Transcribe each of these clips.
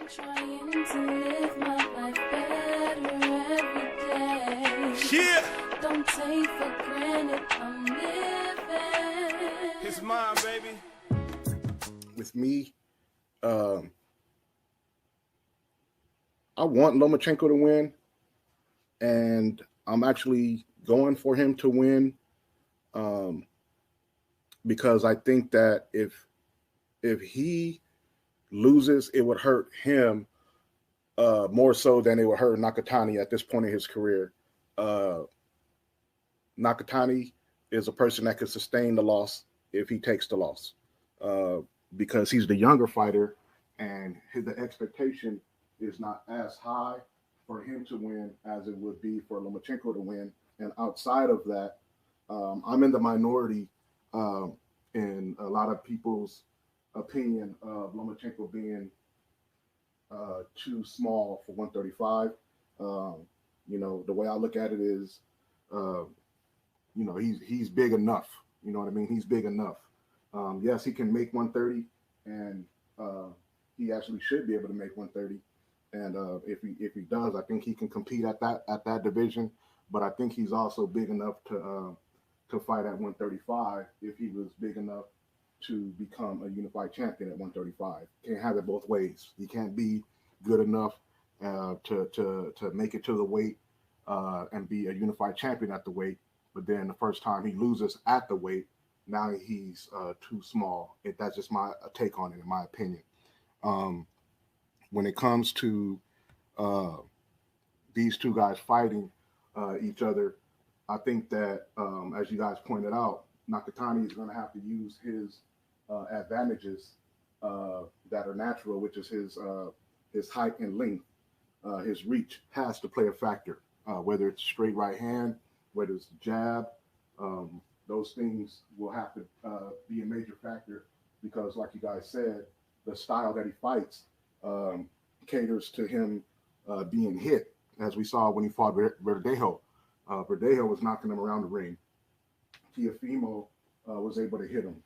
Trying to live my life better every day. Yeah. Don't take for granted I'm living. It's mine, baby. With me, I want Lomachenko to win, and I'm actually going for him to win, because I think that if he loses, it would hurt him more so than it would hurt Nakatani at this point in his career. Uh, Nakatani is a person that could sustain the loss if he takes the loss, uh, because he's the younger fighter, and the expectation is not as high for him to win as it would be for Lomachenko to win. And outside of that, I'm in the minority in a lot of people's opinion of Lomachenko being too small for 135. The way I look at it is, uh, he's big enough. You know what I mean? He's big enough. Yes, he can make 130, and he actually should be able to make 130. And if he does, I think he can compete at that division. But I think he's also big enough to fight at 135 if he was big enough to become a unified champion at 135. Can't have it both ways. He can't be good enough to make it to the weight and be a unified champion at the weight. But then the first time he loses at the weight, now he's too small. That's just my take on it, in my opinion. Um, when it comes to uh, these two guys fighting each other, I think that, as you guys pointed out, Nakatani is going to have to use his advantages that are natural, which is his height and length. His reach has to play a factor, whether it's straight right hand, whether it's jab. Those things will have to be a major factor because, like you guys said, the style that he fights caters to him being hit, as we saw when he fought Verdejo. Verdejo was knocking him around the ring. Tiafimo was able to hit him.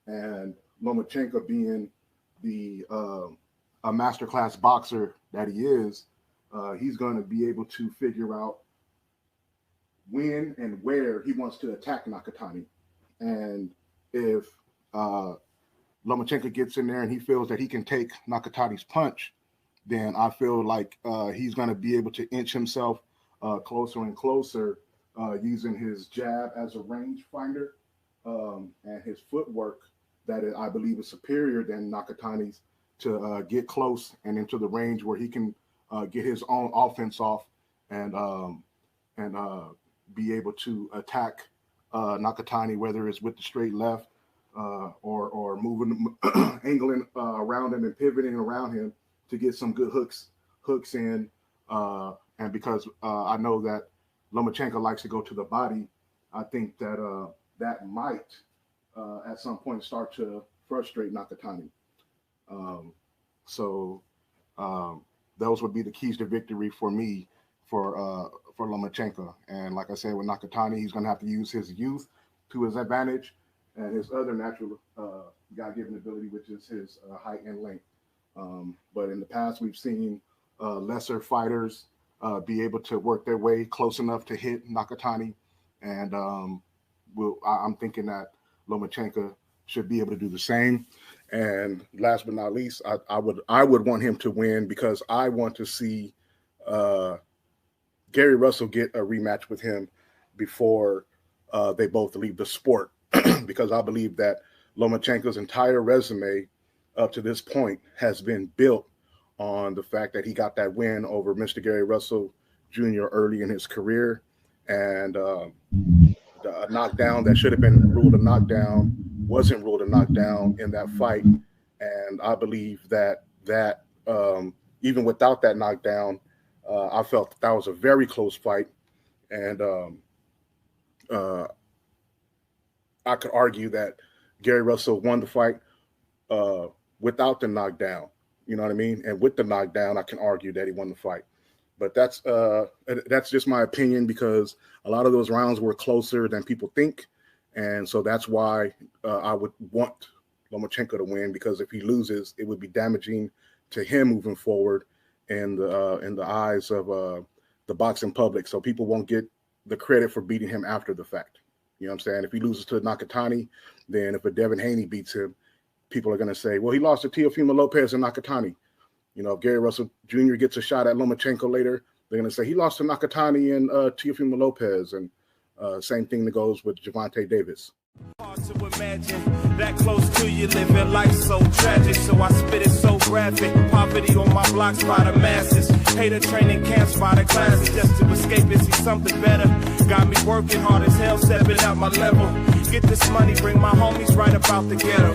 And Lomachenko, being the a masterclass boxer that he is, he's going to be able to figure out when and where he wants to attack Nakatani. And if Lomachenko gets in there and he feels that he can take Nakatani's punch, then I feel like he's going to be able to inch himself closer and closer using his jab as a range finder, and his footwork that I believe is superior than Nakatani's to get close and into the range where he can get his own offense off and be able to attack Nakatani, whether it's with the straight left or moving, angling around him and pivoting around him to get some good hooks in. And because I know that Lomachenko likes to go to the body, I think that that might at some point start to frustrate Nakatani. Um, so those would be the keys to victory for me for Lomachenko. And like I said, with Nakatani, he's going to have to use his youth to his advantage and his other natural God-given ability, which is his height and length. But in the past, we've seen lesser fighters be able to work their way close enough to hit Nakatani, and I'm thinking that Lomachenko should be able to do the same. And last but not least, I would want him to win because I want to see uh, Gary Russell get a rematch with him before they both leave the sport, because I believe that Lomachenko's entire resume up to this point has been built on the fact that he got that win over Mr. Gary Russell Jr. early in his career, and a knockdown that should have been ruled a knockdown wasn't ruled a knockdown in that fight. And I believe that even without that knockdown, I felt that was a very close fight, and uh, I could argue that Gary Russell won the fight uh, without the knockdown. You know what I mean? And with the knockdown, I can argue that he won the fight. But that's just my opinion because a lot of those rounds were closer than people think, and so that's why I would want Lomachenko to win, because if he loses, it would be damaging to him moving forward in the eyes of the boxing public, so people won't get the credit for beating him after the fact. You know what I'm saying? If he loses to Nakatani, then if a Devin Haney beats him, people are going to say, well, he lost to Teofimo Lopez and Nakatani. You know, if Gary Russell Jr. gets a shot at Lomachenko later, they're going to say he lost to Nakatani and Teofimo Lopez. And same thing that goes with Gervonta Davis. Hard to imagine that close to you living life so tragic, so I spit it so graphic. Poverty on my blocks by the masses, hater training camps by the classes, just to escape and see something better. Got me working hard as hell, stepping out my level. Get this money, bring my homies right about the ghetto.